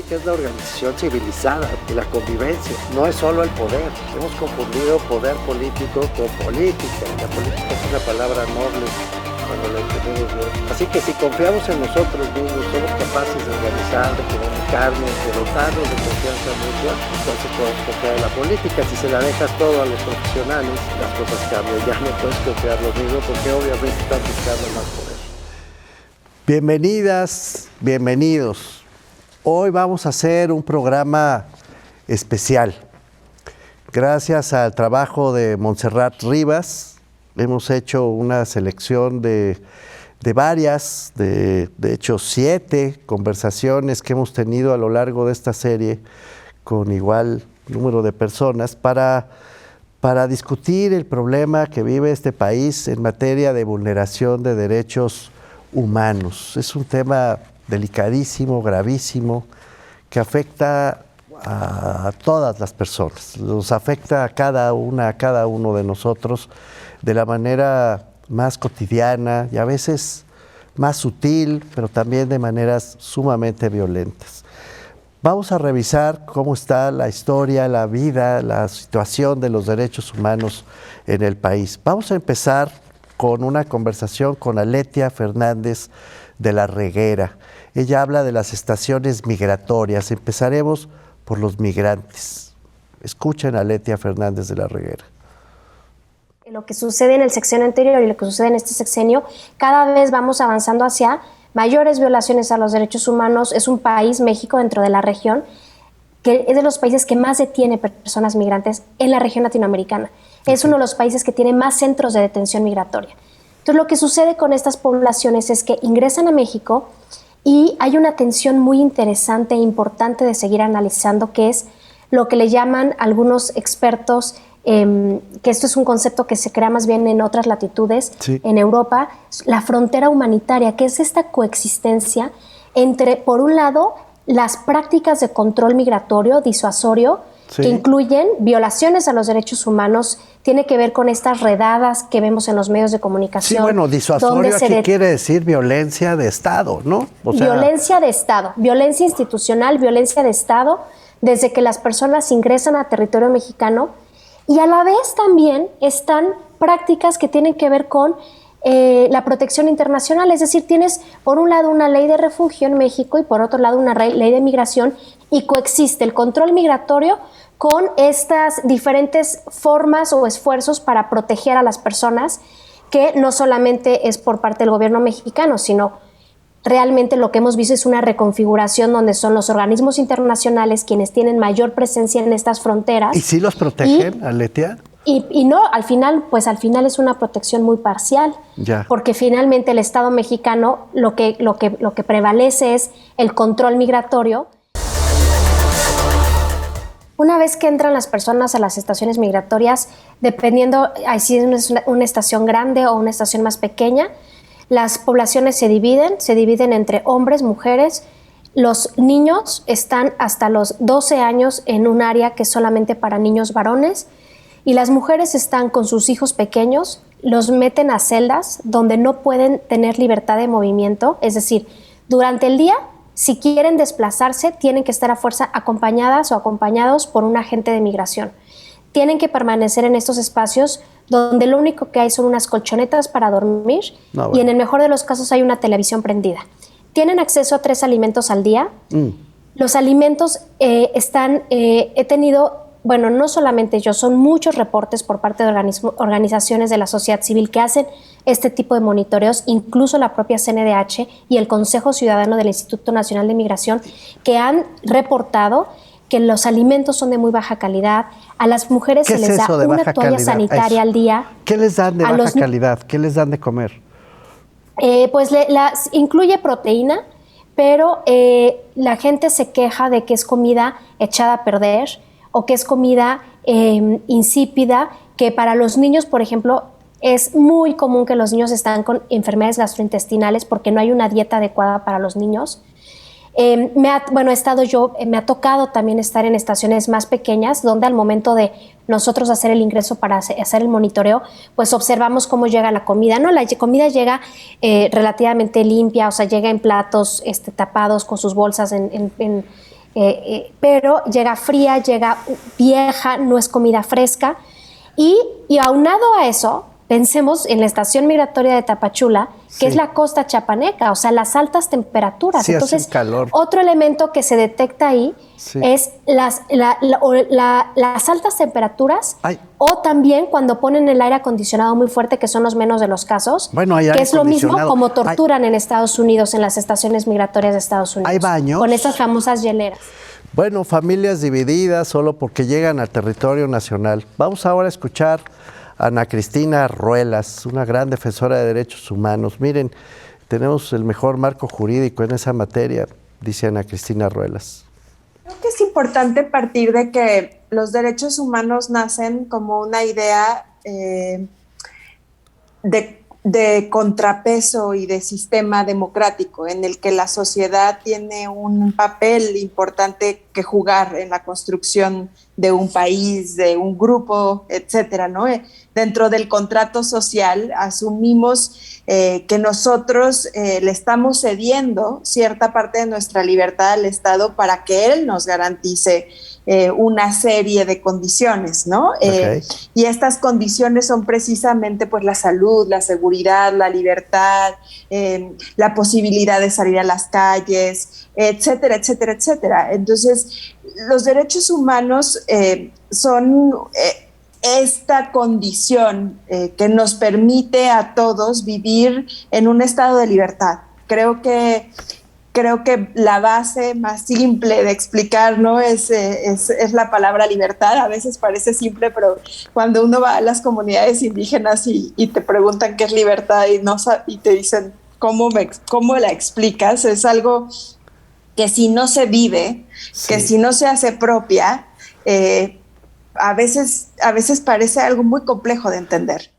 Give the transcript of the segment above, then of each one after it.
política es la organización civilizada de la convivencia, no es solo el poder. Hemos confundido poder político con política. La política es una palabra noble cuando la entendemos bien. Así que si confiamos en nosotros mismos, somos capaces de organizar, de comunicarnos, de dotarnos de confianza mutua, entonces podemos confiar en la política. Si se la dejas todo a los profesionales, las cosas cambian. Ya no puedes confiar lo mismo porque obviamente están buscando más poder. Bienvenidas, bienvenidos. Hoy vamos a hacer un programa especial. Gracias al trabajo de Montserrat Rivas, hemos hecho una selección de varias, de hecho 7 conversaciones que hemos tenido a lo largo de esta serie con igual número de personas para discutir el problema que vive este país en materia de vulneración de derechos humanos. Es un tema delicadísimo, gravísimo, que afecta a todas las personas, nos afecta a cada uno de nosotros de la manera más cotidiana y a veces más sutil, pero también de maneras sumamente violentas. Vamos a revisar cómo está la historia, la vida, la situación de los derechos humanos en el país. Vamos a empezar con una conversación con Aletia Fernández de la Reguera. Ella habla de las estaciones migratorias. Empezaremos por los migrantes. Escuchen a Aletia Fernández de la Reguera. Lo que sucede en el sexenio anterior y lo que sucede en este sexenio, cada vez vamos avanzando hacia mayores violaciones a los derechos humanos. Es un país, México, dentro de la región, que es de los países que más detiene personas migrantes en la región latinoamericana. Es uno de los países que tiene más centros de detención migratoria. Entonces, lo que sucede con estas poblaciones es que ingresan a México y hay una tensión muy interesante e importante de seguir analizando, que es lo que le llaman algunos expertos, que esto es un concepto que se crea más bien en otras latitudes, sí, en Europa, la frontera humanitaria, que es esta coexistencia entre, por un lado, las prácticas de control migratorio disuasorio, sí, que incluyen violaciones a los derechos humanos, tiene que ver con estas redadas que vemos en los medios de comunicación. Sí, bueno, disuasorio aquí quiere decir violencia de Estado, ¿no? O sea, violencia de Estado, violencia institucional, violencia de Estado, desde que las personas ingresan a territorio mexicano. Y a la vez también están prácticas que tienen que ver con la protección internacional, es decir, tienes por un lado una ley de refugio en México y por otro lado una ley de migración, y coexiste el control migratorio con estas diferentes formas o esfuerzos para proteger a las personas, que no solamente es por parte del gobierno mexicano, sino realmente lo que hemos visto es una reconfiguración donde son los organismos internacionales quienes tienen mayor presencia en estas fronteras. ¿Y sí los protegen, Aletia? Y no, al final es una protección muy parcial, ya, porque finalmente el Estado mexicano lo que prevalece es el control migratorio. Una vez que entran las personas a las estaciones migratorias, dependiendo si es una estación grande o una estación más pequeña, las poblaciones se dividen entre hombres, mujeres. Los niños están hasta los 12 años en un área que es solamente para niños varones, y las mujeres están con sus hijos pequeños, los meten a celdas donde no pueden tener libertad de movimiento, es decir, durante el día, si quieren desplazarse, tienen que estar a fuerza acompañadas o acompañados por un agente de migración. Tienen que permanecer en estos espacios donde lo único que hay son unas colchonetas para dormir, y en el mejor de los casos hay una televisión prendida. Tienen acceso a 3 alimentos al día. Los alimentos he tenido, bueno, no solamente yo, son muchos reportes por parte de organizaciones de la sociedad civil que hacen este tipo de monitoreos, incluso la propia CNDH y el Consejo Ciudadano del Instituto Nacional de Migración, que han reportado que los alimentos son de muy baja calidad. A las mujeres se les da una toalla sanitaria al día. ¿Qué les dan de baja calidad? ¿Qué les dan de comer? Pues incluye proteína, pero la gente se queja de que es comida echada a perder o que es comida insípida, que para los niños, por ejemplo, es muy común que los niños están con enfermedades gastrointestinales porque no hay una dieta adecuada para los niños. Me ha tocado también estar en estaciones más pequeñas donde al momento de nosotros hacer el ingreso para hacer el monitoreo, pues observamos cómo llega la comida, ¿no? La comida llega relativamente limpia, o sea, llega en platos tapados con sus bolsas pero llega fría, llega vieja, no es comida fresca. Y aunado a eso, pensemos en la estación migratoria de Tapachula, que es la costa chiapaneca, o sea, las altas temperaturas. Sí, entonces, hace calor. otro elemento que se detecta ahí es las altas temperaturas. O también cuando ponen el aire acondicionado muy fuerte, que son los menos de los casos, que es lo mismo como torturan en Estados Unidos, en las estaciones migratorias de Estados Unidos. ¿Hay baños? Con estas famosas hieleras. Bueno, familias divididas solo porque llegan al territorio nacional. Vamos ahora a escuchar a Ana Cristina Ruelas, una gran defensora de derechos humanos. Miren, tenemos el mejor marco jurídico en esa materia, dice Ana Cristina Ruelas. Creo que es importante partir de que los derechos humanos nacen como una idea de contrapeso y de sistema democrático en el que la sociedad tiene un papel importante que jugar en la construcción de un país, de un grupo, etcétera, ¿no? Dentro del contrato social asumimos que nosotros le estamos cediendo cierta parte de nuestra libertad al Estado para que él nos garantice una serie de condiciones, ¿no? Okay. Y estas condiciones son precisamente pues la salud, la seguridad, la libertad, la posibilidad de salir a las calles, etcétera, etcétera, etcétera. Entonces, los derechos humanos son esta condición que nos permite a todos vivir en un estado de libertad. Creo que la base más simple de explicar, ¿no? es la palabra libertad. A veces parece simple, pero cuando uno va a las comunidades indígenas y te preguntan qué es libertad y te dicen ¿cómo la explicas? Es algo que si no se vive, que si no se hace propia, a veces parece algo muy complejo de entender.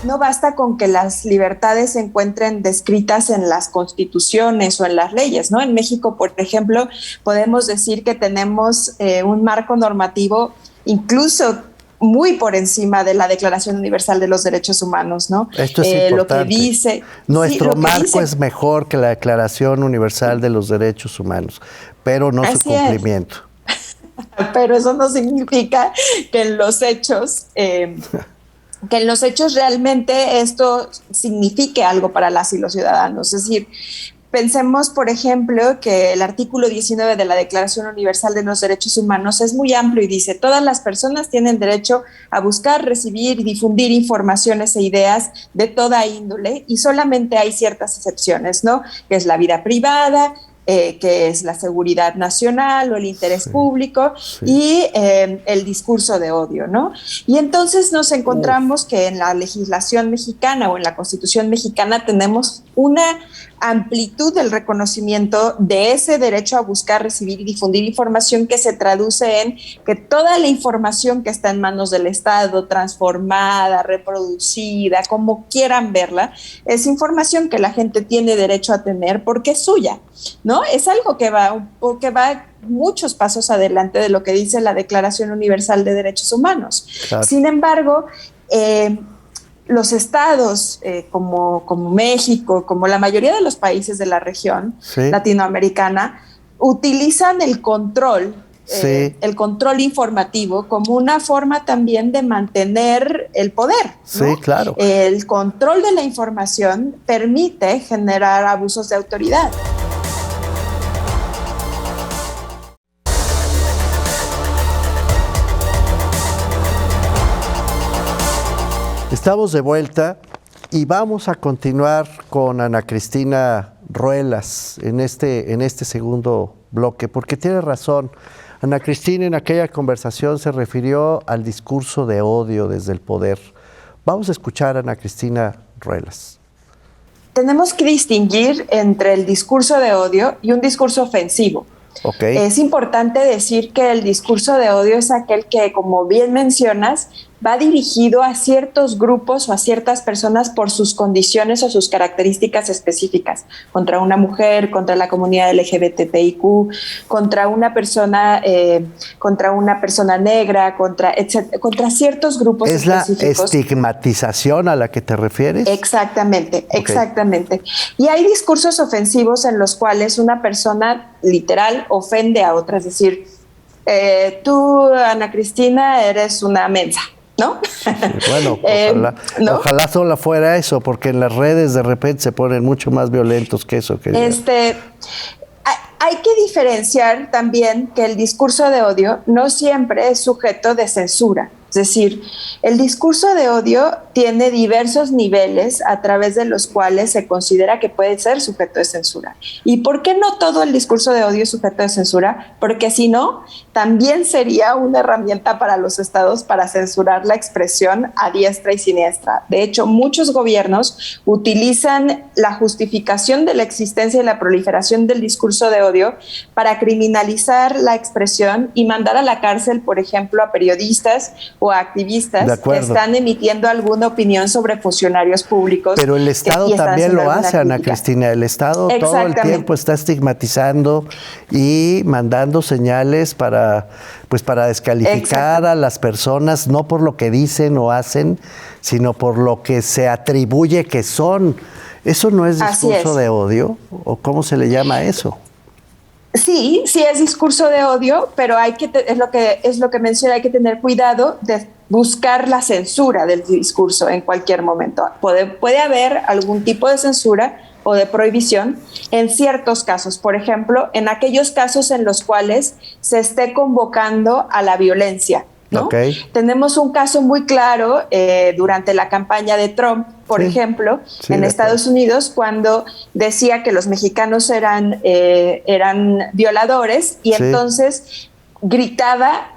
No basta con que las libertades se encuentren descritas en las constituciones o en las leyes, ¿no? En México, por ejemplo, podemos decir que tenemos un marco normativo incluso muy por encima de la Declaración Universal de los Derechos Humanos, ¿no? Esto es importante. Lo que dice... Nuestro marco es mejor que la Declaración Universal de los Derechos Humanos, pero no su cumplimiento. Pero eso no significa que en los hechos... que en los hechos realmente esto signifique algo para las y los ciudadanos. Es decir, pensemos, por ejemplo, que el artículo 19 de la Declaración Universal de los Derechos Humanos es muy amplio y dice: todas las personas tienen derecho a buscar, recibir y difundir informaciones e ideas de toda índole, y solamente hay ciertas excepciones, ¿no? Que es la vida privada, que es la seguridad nacional o el interés público y el discurso de odio, ¿no? Y entonces nos encontramos que en la legislación mexicana o en la Constitución mexicana tenemos una amplitud del reconocimiento de ese derecho a buscar, recibir y difundir información, que se traduce en que toda la información que está en manos del Estado, transformada, reproducida, como quieran verla, es información que la gente tiene derecho a tener porque es suya, ¿no? Es algo que va muchos pasos adelante de lo que dice la Declaración Universal de Derechos Humanos. Claro. Sin embargo, los estados como México, como la mayoría de los países de la región latinoamericana, utilizan el control informativo como una forma también de mantener el poder, ¿no? Sí, claro. El control de la información permite generar abusos de autoridad. Estamos de vuelta y vamos a continuar con Ana Cristina Ruelas en este segundo bloque, porque tiene razón. Ana Cristina en aquella conversación se refirió al discurso de odio desde el poder. Vamos a escuchar a Ana Cristina Ruelas. Tenemos que distinguir entre el discurso de odio y un discurso ofensivo. Okay. Es importante decir que el discurso de odio es aquel que, como bien mencionas, va dirigido a ciertos grupos o a ciertas personas por sus condiciones o sus características específicas, contra una mujer, contra la comunidad LGBTIQ, contra una persona negra, contra ciertos grupos específicos. ¿Es la estigmatización a la que te refieres? Exactamente, exactamente. Y hay discursos ofensivos en los cuales una persona literal ofende a otra, es decir, tú, Ana Cristina, eres una mensa, ¿no? Sí, bueno, ojalá, ¿no? Ojalá solo fuera eso, porque en las redes de repente se ponen mucho más violentos que eso. Hay que diferenciar también que el discurso de odio no siempre es sujeto de censura. Es decir, el discurso de odio tiene diversos niveles a través de los cuales se considera que puede ser sujeto de censura. ¿Y por qué no todo el discurso de odio es sujeto de censura? Porque si no, también sería una herramienta para los estados para censurar la expresión a diestra y siniestra. De hecho, muchos gobiernos utilizan la justificación de la existencia y la proliferación del discurso de odio para criminalizar la expresión y mandar a la cárcel, por ejemplo, a periodistas o a activistas que están emitiendo alguna opinión sobre funcionarios públicos. Pero el Estado también lo hace, Ana Cristina. El Estado todo el tiempo está estigmatizando y mandando señales para descalificar a las personas, no por lo que dicen o hacen, sino por lo que se atribuye que son. ¿Eso no es discurso de odio? ¿O cómo se le llama eso? Sí es discurso de odio, pero es lo que menciona, hay que tener cuidado de buscar la censura del discurso en cualquier momento. Puede haber algún tipo de censura o de prohibición en ciertos casos, por ejemplo, en aquellos casos en los cuales se esté convocando a la violencia, ¿no? Okay. Tenemos un caso muy claro durante la campaña de Trump, por ejemplo, en Estados Unidos, cuando decía que los mexicanos eran violadores y entonces gritaba,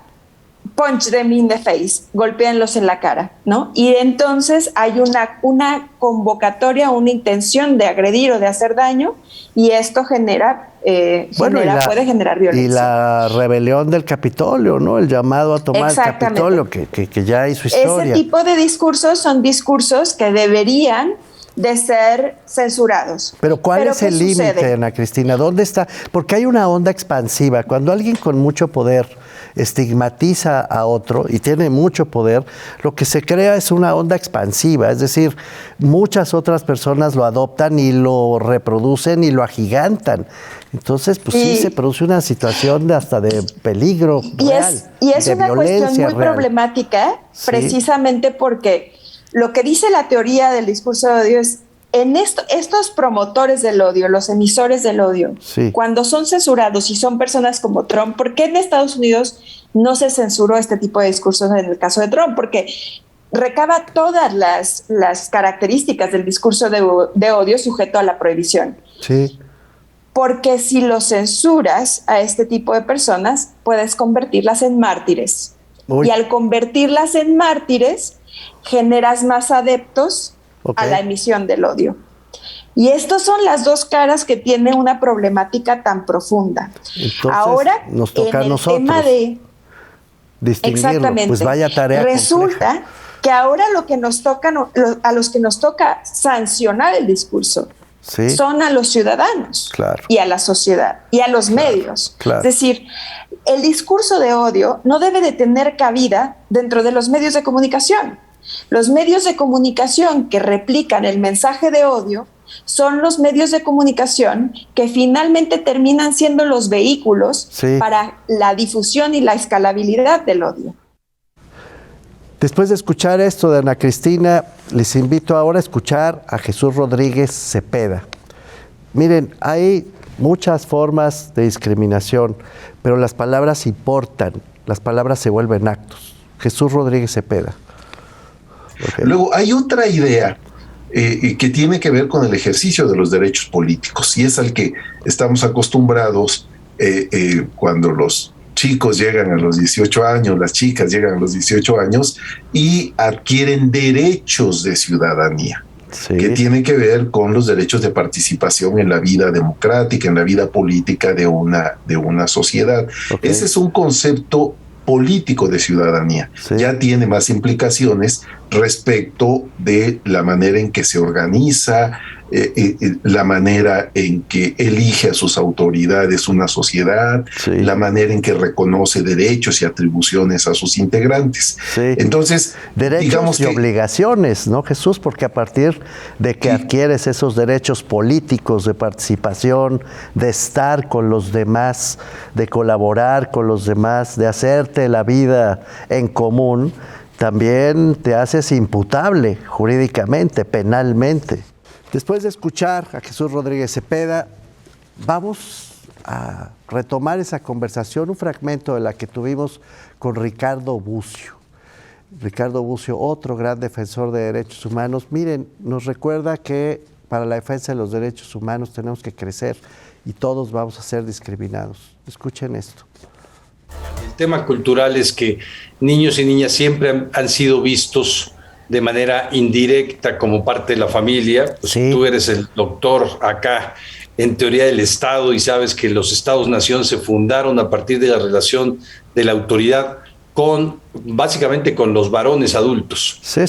punch them in the face, golpéenlos en la cara, ¿no? Y entonces hay una convocatoria, una intención de agredir o de hacer daño, y esto puede generar violencia. Y la rebelión del Capitolio, ¿no? El llamado a tomar el Capitolio, que ya hizo historia. Ese tipo de discursos son discursos que deberían de ser censurados. Pero ¿cuál es el límite, Ana Cristina? ¿Dónde está? Porque hay una onda expansiva. Cuando alguien con mucho poder estigmatiza a otro y tiene mucho poder, lo que se crea es una onda expansiva, es decir, muchas otras personas lo adoptan y lo reproducen y lo agigantan. Entonces, pues sí se produce una situación hasta de peligro real, y es de una cuestión muy problemática, precisamente porque lo que dice la teoría del discurso de odio es estos promotores del odio, los emisores del odio, cuando son censurados y son personas como Trump, ¿por qué en Estados Unidos no se censuró este tipo de discursos en el caso de Trump? Porque recaba todas las características del discurso de odio sujeto a la prohibición. Sí. Porque si lo censuras a este tipo de personas, puedes convertirlas en mártires. Y al convertirlas en mártires, generas más adeptos a la emisión del odio. Y estas son las dos caras que tiene una problemática tan profunda. Entonces, ahora, nos toca en a nosotros el tema de distinguirlo. Exactamente. Pues vaya tarea Resulta compleja. Que ahora a los que nos toca sancionar el discurso son a los ciudadanos y a la sociedad y a los medios. Es decir, el discurso de odio no debe de tener cabida dentro de los medios de comunicación. Los medios de comunicación que replican el mensaje de odio son los medios de comunicación que finalmente terminan siendo los vehículos para la difusión y la escalabilidad del odio. Después de escuchar esto de Ana Cristina, les invito ahora a escuchar a Jesús Rodríguez Cepeda. Miren, hay muchas formas de discriminación, pero las palabras importan, las palabras se vuelven actos. Jesús Rodríguez Cepeda. Luego, hay otra idea que tiene que ver con el ejercicio de los derechos políticos, y es al que estamos acostumbrados cuando los chicos llegan a los 18 años, las chicas llegan a los 18 años y adquieren derechos de ciudadanía, que tienen que ver con los derechos de participación en la vida democrática, en la vida política de una sociedad. Ese es un concepto político de ciudadanía. Sí. Ya tiene más implicaciones respecto de la manera en que se organiza, la manera en que elige a sus autoridades una sociedad, sí, la manera en que reconoce derechos y atribuciones a sus integrantes. Sí. Entonces, derechos digamos y obligaciones, ¿no, Jesús? Porque a partir de que adquieres esos derechos políticos de participación, de estar con los demás, de colaborar con los demás, de hacerte la vida en común, también te haces imputable jurídicamente, penalmente. Después de escuchar a Jesús Rodríguez Cepeda, vamos a retomar esa conversación, un fragmento de la que tuvimos con Ricardo Bucio. Ricardo Bucio, otro gran defensor de derechos humanos. Miren, nos recuerda que para la defensa de los derechos humanos tenemos que crecer y todos vamos a ser discriminados. Escuchen esto. El tema cultural es que niños y niñas siempre han sido vistos de manera indirecta como parte de la familia. Pues sí. Tú eres el doctor acá en teoría del Estado y sabes que los Estados-nación se fundaron a partir de la relación de la autoridad básicamente con los varones adultos, sí.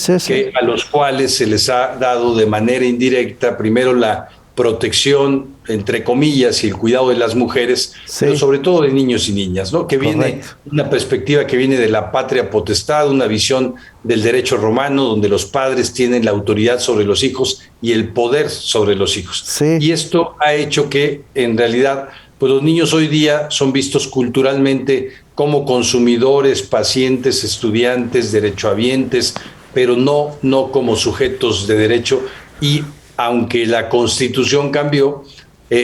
A los cuales se les ha dado de manera indirecta primero la protección, entre comillas, y el cuidado de las mujeres, sí, pero sobre todo de niños y niñas, ¿no? Que viene correcto, una perspectiva que viene de la patria potestad, una visión del derecho romano, donde los padres tienen la autoridad sobre los hijos y el poder sobre los hijos. Sí. Y esto ha hecho que, en realidad, pues los niños hoy día son vistos culturalmente como consumidores, pacientes, estudiantes, derechohabientes, pero no como sujetos de derecho. Y aunque la Constitución cambió,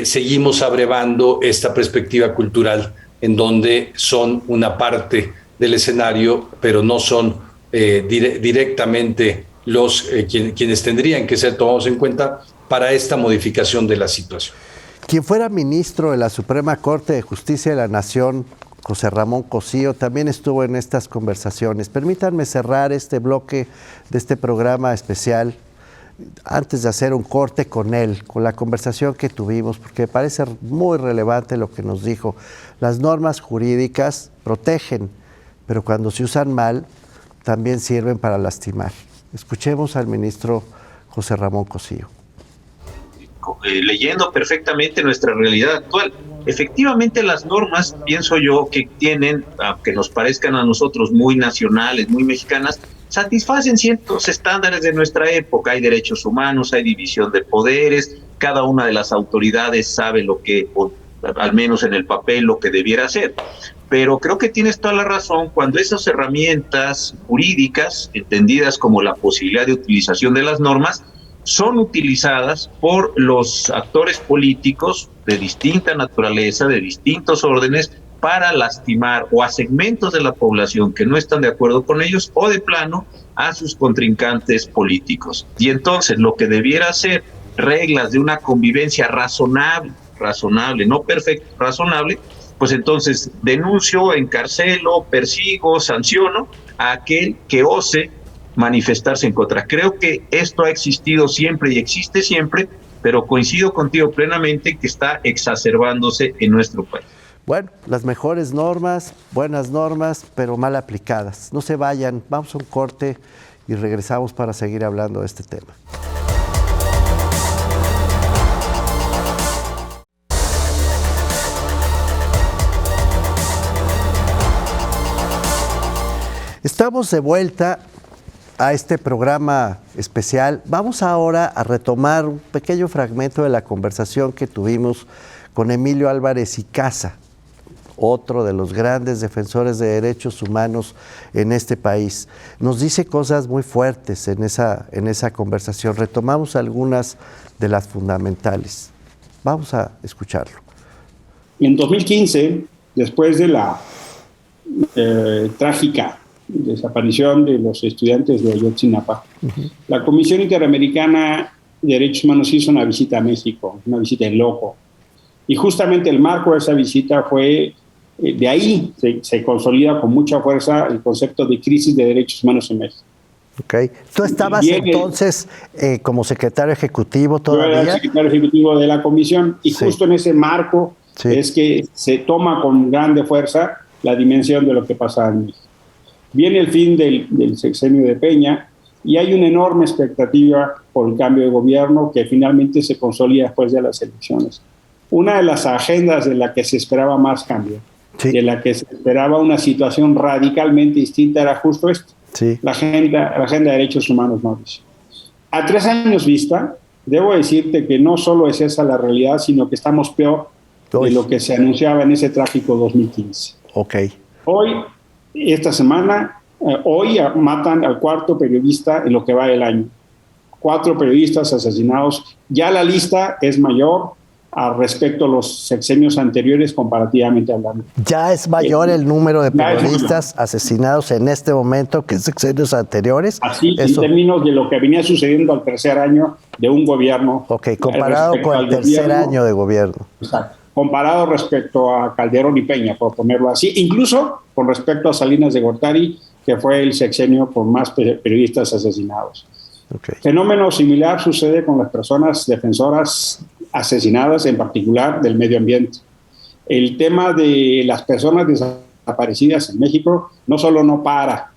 seguimos abrevando esta perspectiva cultural en donde son una parte del escenario, pero no son directamente quienes tendrían que ser tomados en cuenta para esta modificación de la situación. Quien fuera ministro de la Suprema Corte de Justicia de la Nación, José Ramón Cosío, también estuvo en estas conversaciones. Permítanme cerrar este bloque de este programa especial antes de hacer un corte con él, con la conversación que tuvimos, porque me parece muy relevante lo que nos dijo. Las normas jurídicas protegen, pero cuando se usan mal, también sirven para lastimar. Escuchemos al ministro José Ramón Cosío. Leyendo perfectamente nuestra realidad actual. Efectivamente, las normas, pienso yo, que tienen, aunque nos parezcan a nosotros muy nacionales, muy mexicanas, satisfacen ciertos estándares de nuestra época. Hay derechos humanos, hay división de poderes, cada una de las autoridades sabe lo que, o al menos en el papel, lo que debiera hacer. Pero creo que tienes toda la razón cuando esas herramientas jurídicas, entendidas como la posibilidad de utilización de las normas, son utilizadas por los actores políticos de distinta naturaleza, de distintos órdenes, para lastimar o a segmentos de la población que no están de acuerdo con ellos o de plano a sus contrincantes políticos. Y entonces lo que debiera ser reglas de una convivencia razonable, no perfecta, razonable, pues entonces denuncio, encarcelo, persigo, sanciono a aquel que ose manifestarse en contra. Creo que esto ha existido siempre y existe siempre, pero coincido contigo plenamente que está exacerbándose en nuestro país. Bueno, las mejores normas, buenas normas, pero mal aplicadas. No se vayan, vamos a un corte y regresamos para seguir hablando de este tema. Estamos de vuelta a este programa especial. Vamos ahora a retomar un pequeño fragmento de la conversación que tuvimos con Emilio Álvarez y Casa, otro de los grandes defensores de derechos humanos en este país. Nos dice cosas muy fuertes en esa conversación. Retomamos algunas de las fundamentales. Vamos a escucharlo. En 2015, después de la trágica desaparición de los estudiantes de Ayotzinapa, la Comisión Interamericana de Derechos Humanos hizo una visita a México, una visita en loco. Y justamente el marco de esa visita fue, de ahí se consolida con mucha fuerza el concepto de crisis de derechos humanos en México. Okay. ¿Tú estabas entonces como secretario ejecutivo todavía? Yo era el secretario ejecutivo de la comisión y justo en ese marco es que se toma con grande fuerza la dimensión de lo que pasaba en México. Viene el fin del sexenio de Peña y hay una enorme expectativa por el cambio de gobierno que finalmente se consolida después de las elecciones. Una de las agendas de la que se esperaba más cambio, de la que se esperaba una situación radicalmente distinta, era justo esto, la agenda de derechos humanos, Mauricio. A 3 años vista, debo decirte que no solo es esa la realidad, sino que estamos peor de lo que se anunciaba en ese trágico 2015. Hoy, esta semana, hoy matan al 4º periodista en lo que va del año. 4 periodistas asesinados. Ya la lista es mayor respecto a los sexenios anteriores comparativamente hablando. ¿Ya es mayor el número de periodistas asesinados en este momento que en sexenios anteriores? Así, en términos de lo que venía sucediendo al tercer año de un gobierno. Comparado con el tercer año de gobierno. Exacto. Comparado respecto a Calderón y Peña, por ponerlo así, incluso con respecto a Salinas de Gortari, que fue el sexenio con más periodistas asesinados. Fenómeno similar sucede con las personas defensoras asesinadas, en particular del medio ambiente. El tema de las personas desaparecidas en México no solo no para,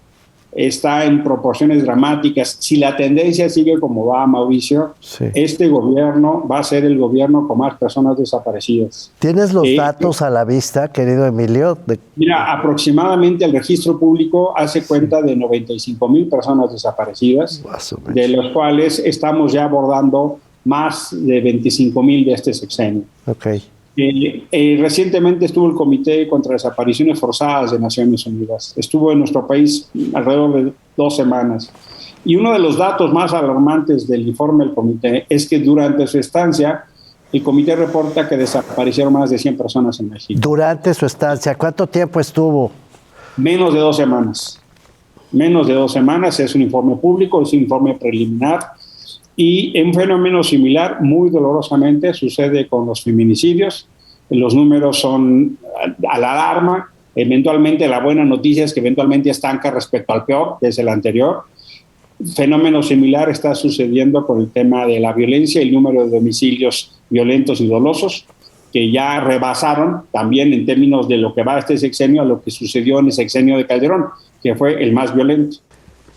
está en proporciones dramáticas. Si la tendencia sigue como va, Mauricio, este gobierno va a ser el gobierno con más personas desaparecidas. ¿Tienes los datos a la vista, querido Emilio? Mira, aproximadamente el registro público hace cuenta de 95,000 personas desaparecidas, de los cuales estamos ya abordando más de 25,000 de este sexenio. Recientemente estuvo el Comité contra Desapariciones Forzadas de Naciones Unidas. Estuvo en nuestro país alrededor de 2 semanas. Y uno de los datos más alarmantes del informe del comité es que durante su estancia, el comité reporta que desaparecieron más de 100 personas en México. Durante su estancia, ¿cuánto tiempo estuvo? Menos de 2 semanas. Menos de 2 semanas, es un informe público, es un informe preliminar. Y un fenómeno similar, muy dolorosamente, sucede con los feminicidios. Los números son a la alarma. Eventualmente, la buena noticia es que eventualmente estanca respecto al peor, que es el anterior. Fenómeno similar está sucediendo con el tema de la violencia, el número de homicidios violentos y dolosos, que ya rebasaron también en términos de lo que va este sexenio a lo que sucedió en el sexenio de Calderón, que fue el más violento.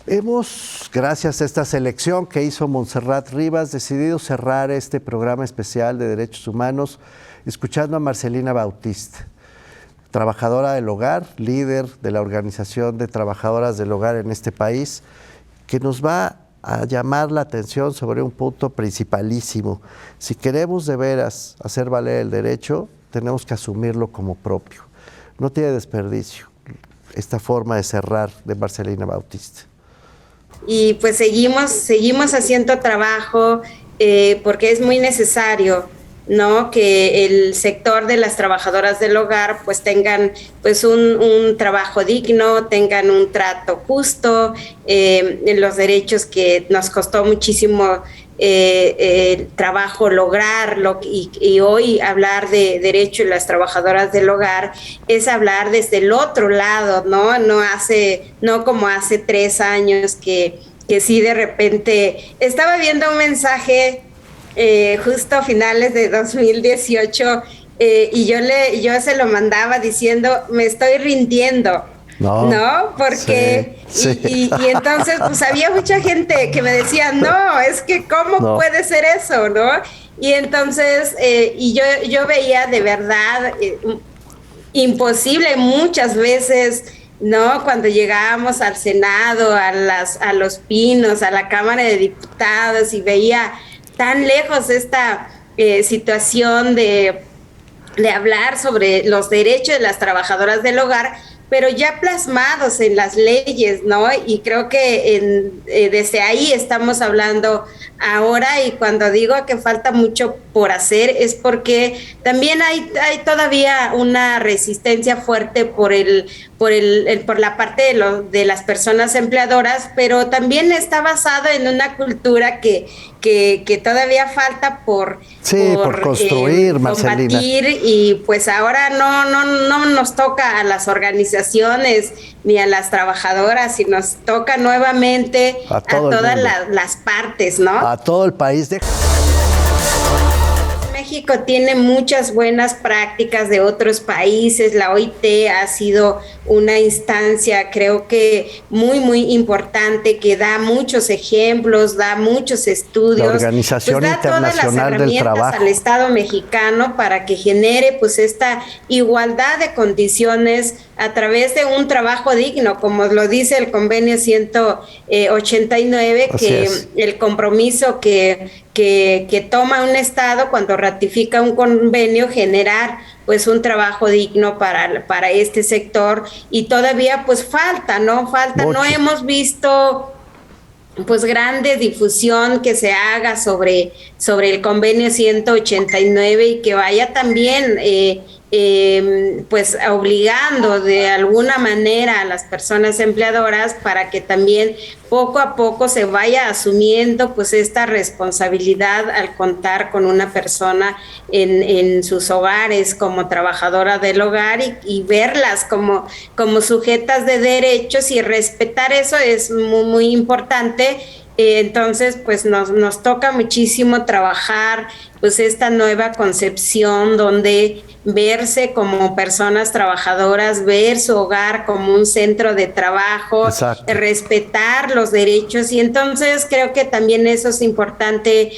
Hemos, gracias a esta selección que hizo Montserrat Rivas, decidido cerrar este programa especial de derechos humanos escuchando a Marcelina Bautista, trabajadora del hogar, líder de la Organización de Trabajadoras del Hogar en este país, que nos va a llamar la atención sobre un punto principalísimo. Si queremos de veras hacer valer el derecho, tenemos que asumirlo como propio. No tiene desperdicio esta forma de cerrar de Marcelina Bautista. Y pues seguimos haciendo trabajo porque es muy necesario, ¿no? Que el sector de las trabajadoras del hogar pues tengan pues un trabajo digno, tengan un trato justo, los derechos que nos costó muchísimo el trabajo lograrlo, y hoy hablar de derecho de las trabajadoras del hogar es hablar desde el otro lado, no como hace 3 años que sí de repente estaba viendo un mensaje justo a finales de 2018 y yo se lo mandaba diciendo me estoy rindiendo. ¿No? Porque, y entonces, pues había mucha gente que me decía, no, es que ¿cómo puede ser eso, no? Y entonces, y yo veía de verdad imposible muchas veces, ¿no? Cuando llegábamos al Senado, a Los Pinos, a la Cámara de Diputados, y veía tan lejos esta situación de hablar sobre los derechos de las trabajadoras del hogar, pero ya plasmados en las leyes, ¿no? Y creo que desde ahí estamos hablando ahora, y cuando digo que falta mucho por hacer es porque también hay todavía una resistencia fuerte por la parte de las personas empleadoras, pero también está basado en una cultura que todavía falta por construir, Marcelina. Combatir, y pues ahora no nos toca a las organizaciones ni a las trabajadoras, sino nos toca nuevamente a todas las partes, ¿no? A todo el país. México tiene muchas buenas prácticas de otros países. La OIT ha sido una instancia, creo que muy importante, que da muchos ejemplos, da muchos estudios. La Organización da Internacional del Trabajo. todas las herramientas al Estado mexicano para que genere pues esta igualdad de condiciones a través de un trabajo digno, como lo dice el convenio 189, que el compromiso que toma un Estado cuando ratifica un convenio, generar pues un trabajo digno para este sector, y todavía pues falta, no hemos visto pues grande difusión que se haga sobre el convenio 189 y que vaya también pues obligando de alguna manera a las personas empleadoras para que también poco a poco se vaya asumiendo pues esta responsabilidad al contar con una persona en sus hogares como trabajadora del hogar y verlas como sujetas de derechos, y respetar eso es muy importante. Entonces, pues nos toca muchísimo trabajar pues esta nueva concepción donde verse como personas trabajadoras, ver su hogar como un centro de trabajo, respetar los derechos, y entonces creo que también eso es importante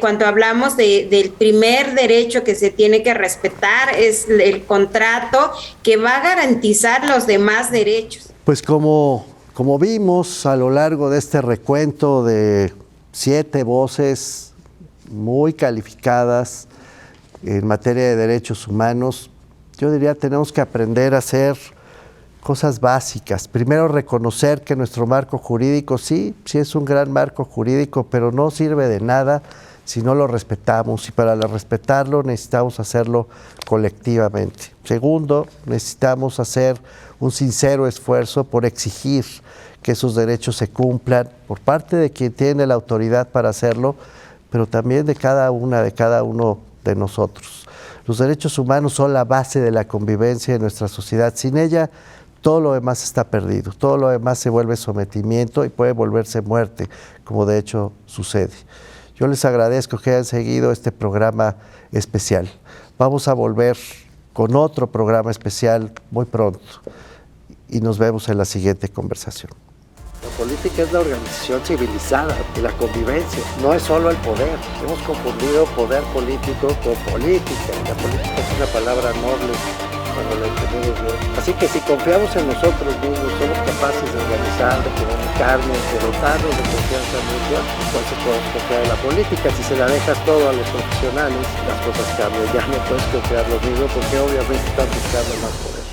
cuando hablamos del primer derecho que se tiene que respetar, es el contrato que va a garantizar los demás derechos. Pues como vimos a lo largo de este recuento de 7 voces muy calificadas en materia de derechos humanos, yo diría tenemos que aprender a hacer cosas básicas. Primero, reconocer que nuestro marco jurídico sí es un gran marco jurídico, pero no sirve de nada si no lo respetamos, y para respetarlo necesitamos hacerlo colectivamente. Segundo, necesitamos hacer un sincero esfuerzo por exigir que esos derechos se cumplan por parte de quien tiene la autoridad para hacerlo, pero también de cada uno de nosotros. Los derechos humanos son la base de la convivencia de nuestra sociedad. Sin ella, todo lo demás está perdido, todo lo demás se vuelve sometimiento y puede volverse muerte, como de hecho sucede. Yo les agradezco que hayan seguido este programa especial. Vamos a volver con otro programa especial muy pronto y nos vemos en la siguiente conversación. La política es la organización civilizada de la convivencia, no es solo el poder. Hemos confundido poder político con política. La política es una palabra noble cuando la entendemos bien. Así que si confiamos en nosotros mismos, somos capaces de organizar, de comunicarnos, de dotarnos de confianza mutua, entonces podemos confiar en la política. Si se la dejas todo a los profesionales, las cosas cambian. Ya no puedes confiar lo mismo porque obviamente están buscando más poder.